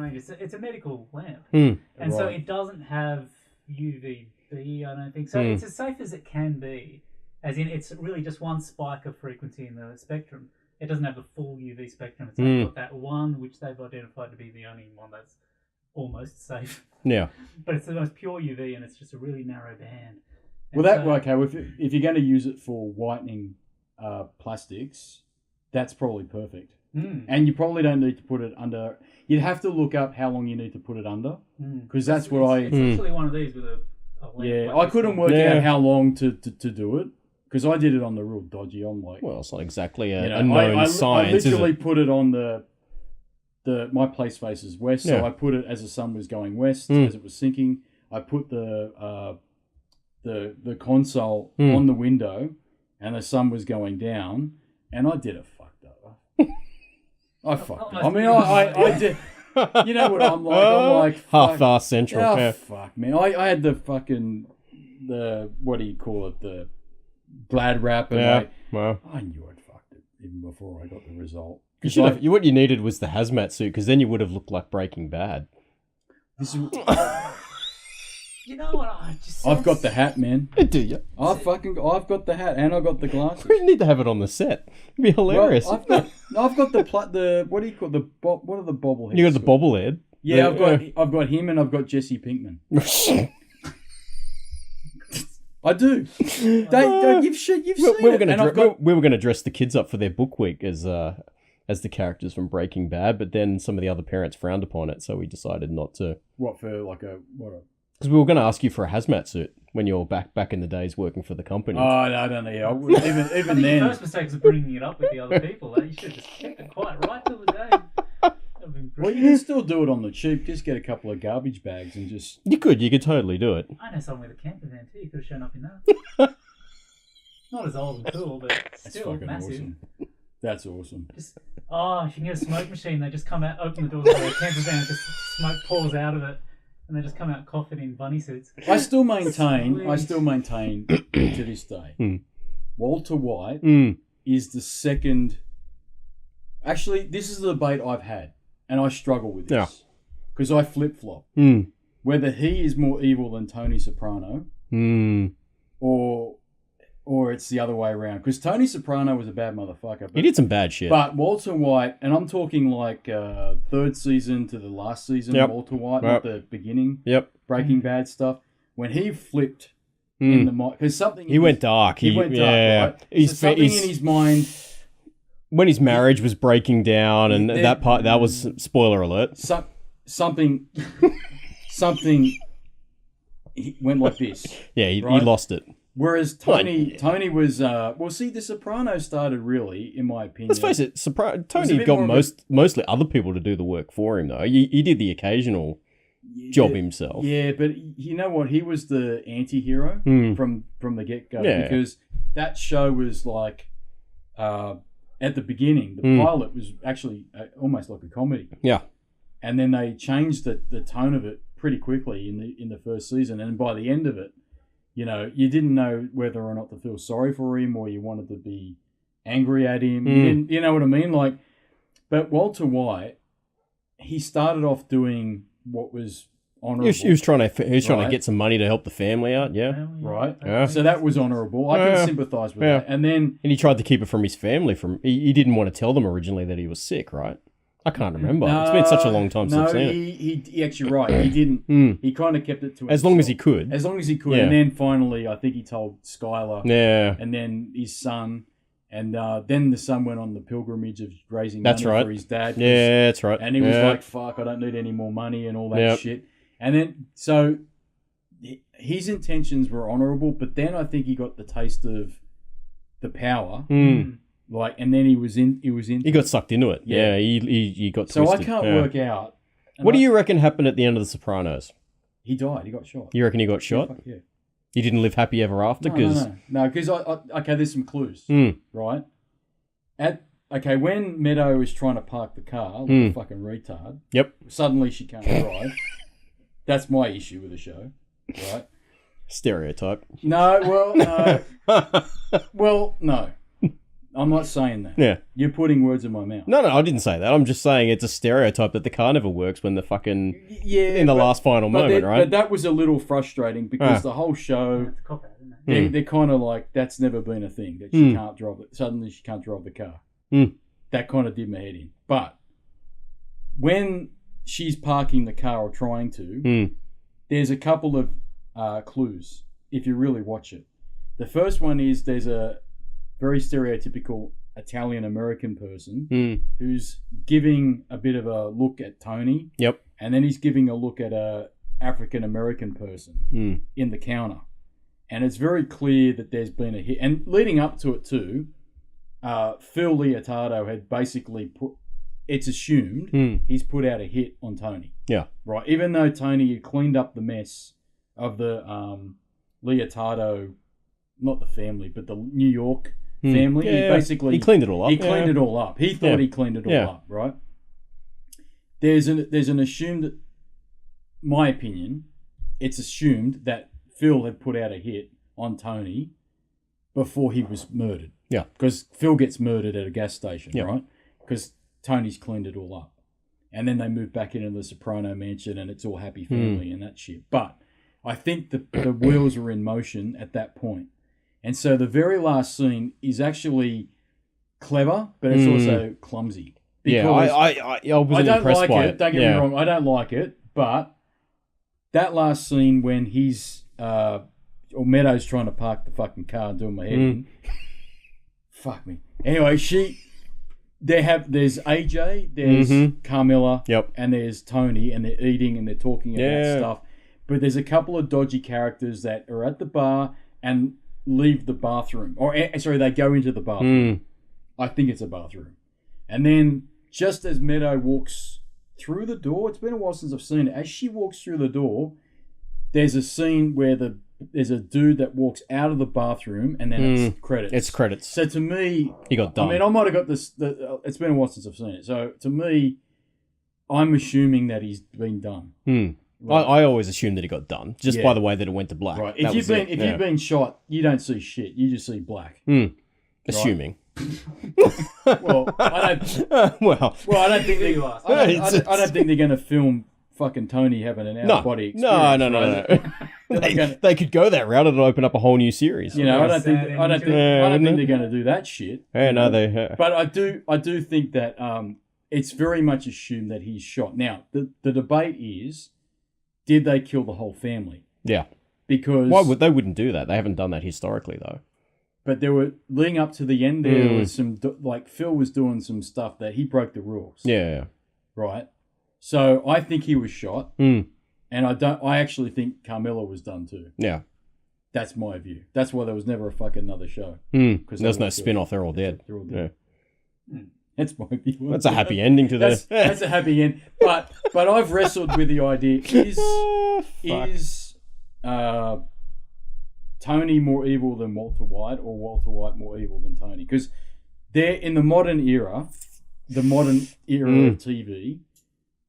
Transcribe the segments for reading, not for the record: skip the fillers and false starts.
range. It's a medical lamp. And so it doesn't have UVB, I don't think. So it's as safe as it can be. As in, it's really just one spike of frequency in the spectrum. It doesn't have the full UV spectrum. It's only got that one, which they've identified to be the only one that's almost safe. Yeah. But it's the most pure UV, and it's just a really narrow band. And if you're going to use it for whitening plastics, that's probably perfect. And you probably don't need to put it under. You'd have to look up how long you need to put it under, because that's what I. It's literally one of these with a lamp. I couldn't work out how long to do it, because I did it on the real dodgy. I'm like, well, it's not exactly a known science. I literally put it on my place faces west, so I put it as the sun was going west, as it was sinking. I put the console on the window, and the sun was going down, and I did it fucked over. I fucked up. I mean, I did. You know what I'm like? I'm like half-fast central. Oh, fuck, man. I had the fucking, what do you call it? The Glad wrap. And I knew I'd fucked it even before I got the result. What you needed was the hazmat suit, because then you would have looked like Breaking Bad. You know what? I've got the hat, man. Do you? I've got the hat, and I've got the glasses. We need to have it on the set. It'd be hilarious. Well, I've got the what do you call what are the bobbleheads? You got the bobblehead. Yeah, I've got him, and I've got Jesse Pinkman. I do. You've seen it. We were going to dress the kids up for their book week as the characters from Breaking Bad, but then some of the other parents frowned upon it, so we decided not to. What for? Like a what? Because we were going to ask you for a hazmat suit when you were back in the days working for the company. Oh, no, I don't know. Yeah, I wouldn't, even then. Your first mistake was bringing it up with the other people. You should have just kept it quite right till the day. Well, you can still do it on the cheap. Just get a couple of garbage bags and just... You could totally do it. I know someone with a camper van too. You could have shown up in that. Not as old and cool, but still massive. Awesome. That's awesome. If you can get a smoke machine, they just come out, open the door of their camper van, and just smoke pours out of it. And they just come out coughing in bunny suits. I still maintain to this day, Walter White is the second. Actually, this is the debate I've had, and I struggle with this because I flip flop whether he is more evil than Tony Soprano, or it's the other way around. Because Tony Soprano was a bad motherfucker. He did some bad shit. But Walter White, and I'm talking like third season to the last season, Walter White, not the beginning. Breaking Bad stuff. When he flipped in the mind, because something he went dark. He went dark. Right? Something in his mind. When his marriage was breaking down, and that was spoiler alert. Something. He went like this. Yeah, he lost it. Whereas Tony was the Sopranos started really, in my opinion. Let's face it, Tony got mostly other people to do the work for him though. He did the occasional job himself. Yeah, but you know what? He was the anti-hero from the get-go because that show was like at the beginning, the pilot was actually almost like a comedy. Yeah. And then they changed the tone of it pretty quickly in the first season, and by the end of it, you know, you didn't know whether or not to feel sorry for him or you wanted to be angry at him. You know what I mean? Like, but Walter White, he started off doing what was honourable. He was trying to get some money to help the family out. Yeah, right. Yeah. So that was honourable. I can sympathise with that. And he tried to keep it from his family. He didn't want to tell them originally that he was sick, right? I can't remember. It's been such a long time since I've seen it. He actually right. He didn't. He kind of kept it to himself. As long as he could. As long as he could. Yeah. And then finally, I think he told Skylar. Yeah. And then his son. And then the son went on the pilgrimage of raising money for his dad. Yeah, that's right. And he was like, fuck, I don't need any more money and all that shit. And then, so his intentions were honourable, but then I think he got the taste of the power. Like, and then he was in. He got sucked into it. Yeah, he got twisted. So I can't work out. What do you reckon happened at the end of The Sopranos? He died. He got shot. You reckon he got shot? Yeah. He didn't live happy ever after? No, because okay, there's some clues, right? When Meadow is trying to park the car, like a fucking retard. Yep. Suddenly she can't drive. That's my issue with the show, right? Stereotype. No, well, no. Well, no. I'm not saying that. Yeah. You're putting words in my mouth. No, I didn't say that. I'm just saying it's a stereotype that the car never works when the fucking in the last final moment, right? But that was a little frustrating because the whole show, It's a cop out, isn't it? they're kind of like, that's never been a thing, that she can't drive it. Suddenly she can't drive the car. That kind of did my head in. But when she's parking the car or trying to, there's a couple of clues if you really watch it. The first one is there's a very stereotypical Italian-American person who's giving a bit of a look at Tony. Yep. And then he's giving a look at a African-American person in the counter. And it's very clear that there's been a hit. And leading up to it too, Phil Leotardo had basically it's assumed he's put out a hit on Tony. Yeah. Right. Even though Tony had cleaned up the mess of the Leotardo, not the family, but the New York family. Yeah, he cleaned it all up. He cleaned it all up. He thought he cleaned it all up, right? There's an assumed, my opinion, it's assumed that Phil had put out a hit on Tony before he was murdered. Yeah. Because Phil gets murdered at a gas station, right? Because Tony's cleaned it all up. And then they move back into the Soprano mansion and it's all happy family and that shit. But I think the wheels were in motion at that point. And so the very last scene is actually clever, but it's also clumsy. Yeah, I wasn't impressed like by it. Don't get me wrong, I don't like it. But that last scene when he's or Meadows trying to park the fucking car and doing my head in, fuck me. Anyway, there's AJ, there's Carmilla, and there's Tony, and they're eating and they're talking about stuff. But there's a couple of dodgy characters that are at the bar and leave the bathroom. They go into the bathroom. I think it's a bathroom. And then just as Meadow walks through the door, it's been a while since I've seen it, as she walks through the door, there's a scene where there's a dude that walks out of the bathroom and then it's credits. It's credits. So to me, he got done. I mean, I might have got this. It's been a while since I've seen it. So to me, I'm assuming that he's been done. Right. I always assumed that he got done just by the way that it went to black. Right. If you've been shot, you don't see shit. You just see black. Assuming. Well, I don't. I don't think I don't think they're going to film fucking Tony having an out-of-body experience. No. They could go that route and open up a whole new series. You know, I don't think they're going to do that shit. Yeah, no, they. But I do think that it's very much assumed that he's shot. Now, the debate is, did they kill the whole family? Yeah. Because they wouldn't do that? They haven't done that historically, though. But there were leading up to the end. There was some Phil was doing some stuff that he broke the rules. Yeah. Right. So I think he was shot, and I actually think Carmilla was done too. Yeah. That's my view. That's why there was never a fucking another show. Because there's no spin-off. They're all dead. They're all dead. Yeah. That's my view. That's a happy ending to this. That's a happy end. But I've wrestled with the idea: is Tony more evil than Walter White, or Walter White more evil than Tony? Because they're in the modern era of TV.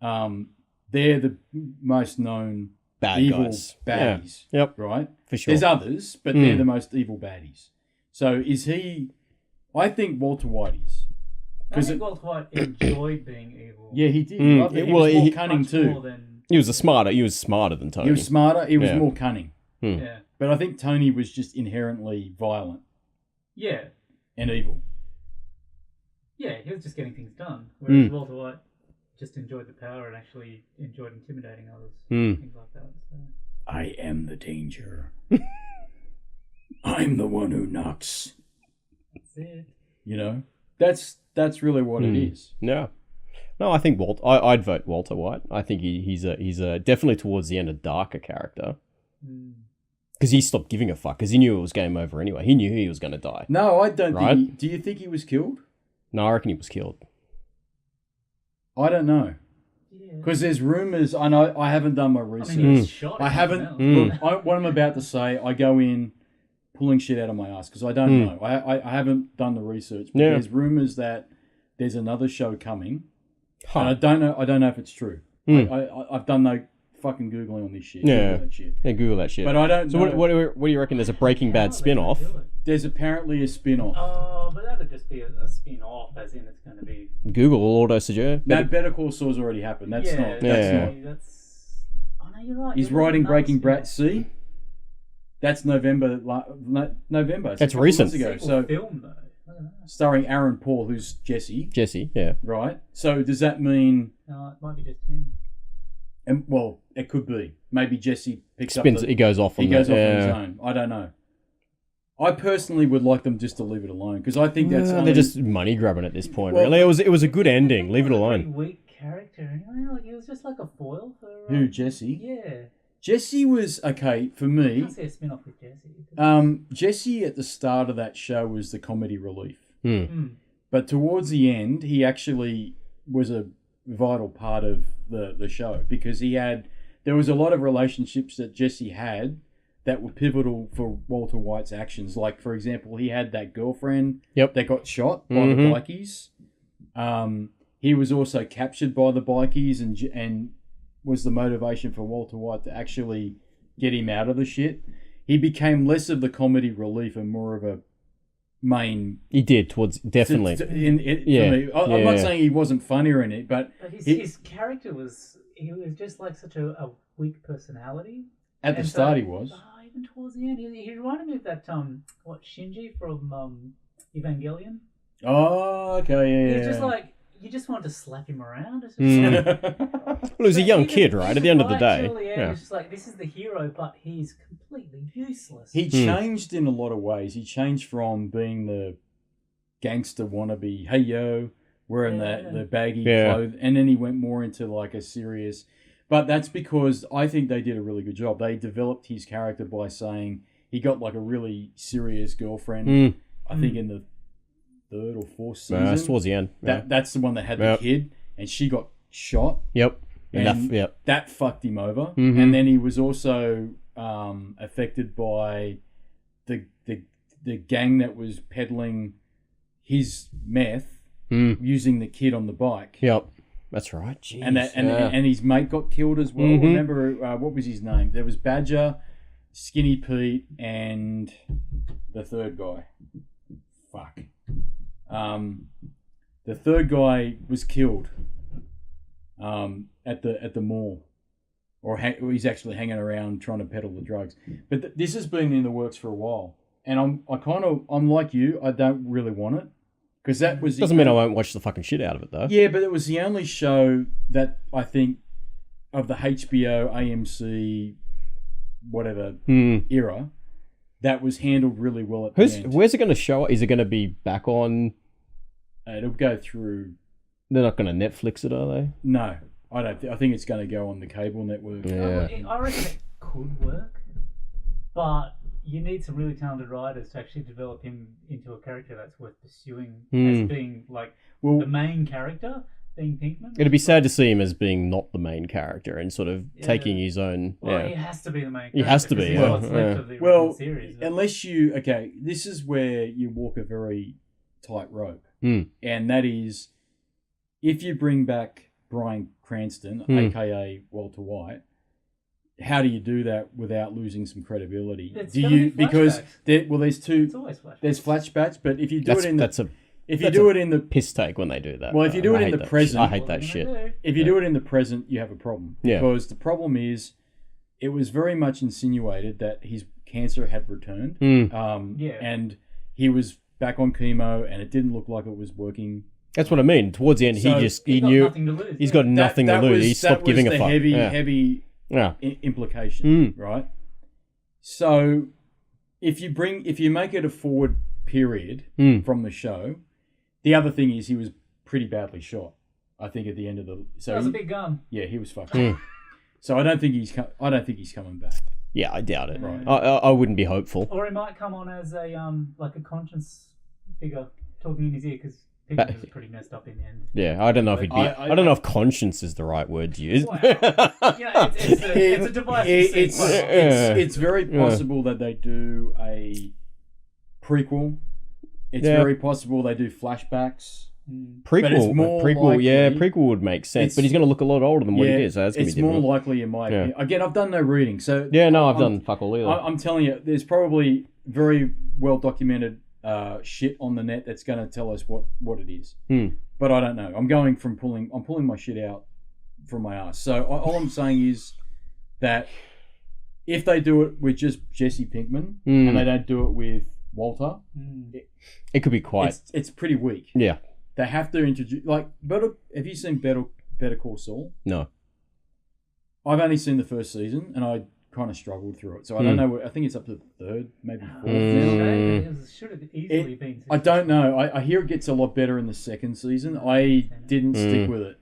They're the most known evil baddies. Yeah. Yep. Right? For sure. There's others, but they're the most evil baddies. So is he... I think Walter White is. I think Walter White enjoyed being evil. Yeah, he did. He was more cunning too. He was smarter than Tony. He was smarter. He was more cunning. Yeah. But I think Tony was just inherently violent. Yeah. And evil. Yeah, he was just getting things done. Whereas Walter White just enjoyed the power and actually enjoyed intimidating others. Things like that. So. I am the danger. I'm the one who knocks. That's it. You know? That's really what it is. Yeah. No, I think I'd vote Walter White. I think he's a definitely towards the end a darker character. Because he stopped giving a fuck, because he knew it was game over anyway. He knew he was going to die. No, I don't think do you think he was killed? No, I reckon he was killed. I don't know. Because there's rumours, I know I haven't done my research. I mean, he was shot. I haven't. Look, what I'm about to say, I go in pulling shit out of my ass, because I don't know. I haven't done the research. But there's rumours that there's another show coming. And I don't know if it's true. I've done no fucking googling on this shit. Yeah. Google that shit. Yeah, Google that shit. But I don't So know. what do you reckon? There's a Breaking Bad spin-off. There's apparently a spin-off. Oh, but that would just be a spin-off, as in it's going to be... Google will auto-suggest. No, Better Call Saul's already happened. That's not. Oh, no, you're right. He's writing Breaking Bad. See? That's November. November. That's a couple recent. months ago. Sequel So, film, though. I don't know. starring Aaron Paul, who's Jesse. Jesse, yeah. Right? So, does that mean... No, it might be just him. And, well, it could be. Maybe Jesse picks Spins. up... He goes off on He goes off on yeah. his own. I don't know. I personally would like them just to leave it alone because I think that's They're just money grabbing at this point. Well, really, it was a good ending. Leave it He was a alone. pretty weak character anyway. Like, he was just like a foil for... Who, Jesse? Yeah. Jesse was, okay, for I me, can't see a spin-off with Jesse. Jesse at the start of that show was the comedy relief. Mm. But towards the end, he actually was a vital part of the show because there was a lot of relationships that Jesse had that were pivotal for Walter White's actions. Like, for example, he had that girlfriend that got shot by the bikies. He was also captured by the bikies and was the motivation for Walter White to actually get him out of the shit. He became less of the comedy relief and more of a main... He did, definitely. For me. I'm not saying he wasn't funnier in it, but his character was... He was just like such a weak personality. At the start, he was. Even towards the end, he reminded me of that Shinji from Evangelion. Oh, okay, yeah. He's just like you just want to slap him around. It's just Well, he was a young kid, right? At the end of the day, it's just like this is the hero, but he's completely useless. He changed in a lot of ways. He changed from being the gangster wannabe, hey yo, wearing the baggy clothes, and then he went more into like a serious. But that's because I think they did a really good job. They developed his character by saying he got like a really serious girlfriend. I think in the third or fourth season. That's towards the end. That's the one that had the kid, and she got shot. Yep. And that fucked him over. And then he was also affected by the gang that was peddling his meth using the kid on the bike. Yep. That's right. Jeez. And his mate got killed as well. Remember, what was his name? There was Badger, Skinny Pete, and the third guy. Fuck. The third guy was killed at the mall. Or he's actually hanging around trying to peddle the drugs. But this has been in the works for a while. And I'm like you, I don't really want it. Because that was doesn't mean I won't watch the fucking shit out of it though. Yeah, but it was the only show that I think of the HBO, AMC, whatever era that was handled really well at the end. Where's it going to show? Is it going to be back on? It'll go through. They're not going to Netflix it, are they? No, I don't. I think it's going to go on the cable network. Yeah. I reckon it could work, but you need some really talented writers to actually develop him into a character that's worth pursuing as being like the main character, being Pinkman. It'd be sad to see him as being not the main character and sort of taking his own. Well, he has to be the main character. He has to be. He's what's left of the well, series. Unless you this is where you walk a very tight rope, and that is if you bring back Bryan Cranston, aka Walter White. How do you do that without losing some credibility? Do you because there's it's always flashbacks. There's flashbacks, but if you do it in the piss take when they do that. Well, if you do it in the present, I hate that shit. If you do it in the present, you have a problem because the problem is it was very much insinuated that his cancer had returned, and he was back on chemo, and it didn't look like it was working. That's what I mean. Towards the end, he knew nothing to lose. He's got nothing to lose. He stopped giving a fuck. Heavy implication, right? So if you make it a forward period from the show, the other thing is he was pretty badly shot. I think at the end of that was a big gun. Yeah, he was fucked. So I don't think he's coming back. Yeah, I doubt it. Right. I wouldn't be hopeful. Or he might come on as a like a conscience figure talking in his ear because. Pinkman was pretty messed up in the end. Yeah, I don't know if he'd be. I don't know if conscience is the right word to use. Wow. It's a device. It's very possible that they do a prequel. It's very possible they do flashbacks. But it's more likely, prequel would make sense, but he's going to look a lot older than what he is. So that's going to be more difficult. likely in my opinion. Again, I've done no reading, so I've done fuck all either. I'm telling you, there's probably very well documented shit on the net that's going to tell us what it is. But I don't know. I'm pulling my shit out from my ass. So all I'm saying is that if they do it with just Jesse Pinkman and they don't do it with Walter, it could be quite. It's pretty weak. Yeah. They have to introduce have you seen Better Call Saul? No. I've only seen the first season and I kind of struggled through it. So I don't know. I think it's up to the third, maybe fourth. It should have easily been. I don't know. I hear it gets a lot better in the second season. I didn't stick with it.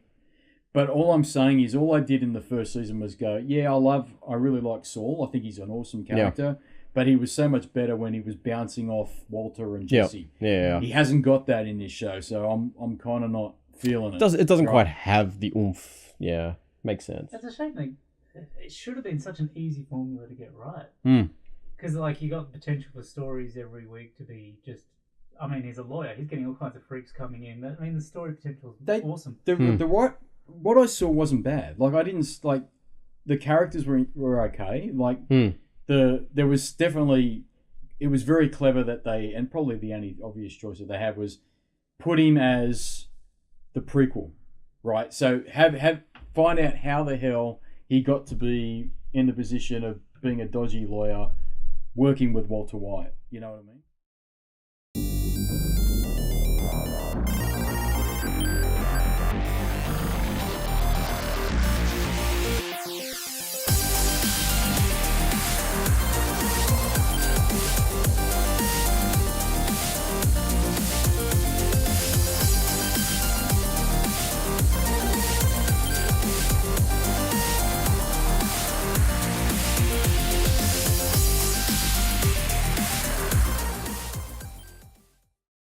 But all I'm saying is all I did in the first season was go, I really like Saul. I think he's an awesome character. Yeah. But he was so much better when he was bouncing off Walter and Jesse. Yeah. He hasn't got that in this show, so I'm kind of not feeling it. It doesn't quite have the oomph. Yeah, makes sense. It's a shame. It should have been such an easy formula to get right. Because you got the potential for stories every week to be just. I mean, he's a lawyer. He's getting all kinds of freaks coming in. I mean, the story potential is awesome. What I saw wasn't bad. I didn't the characters were okay. There was definitely, it was very clever that they, and probably the only obvious choice that they had was put him as the prequel, right? So find out how the hell he got to be in the position of being a dodgy lawyer working with Walter White. You know what I mean?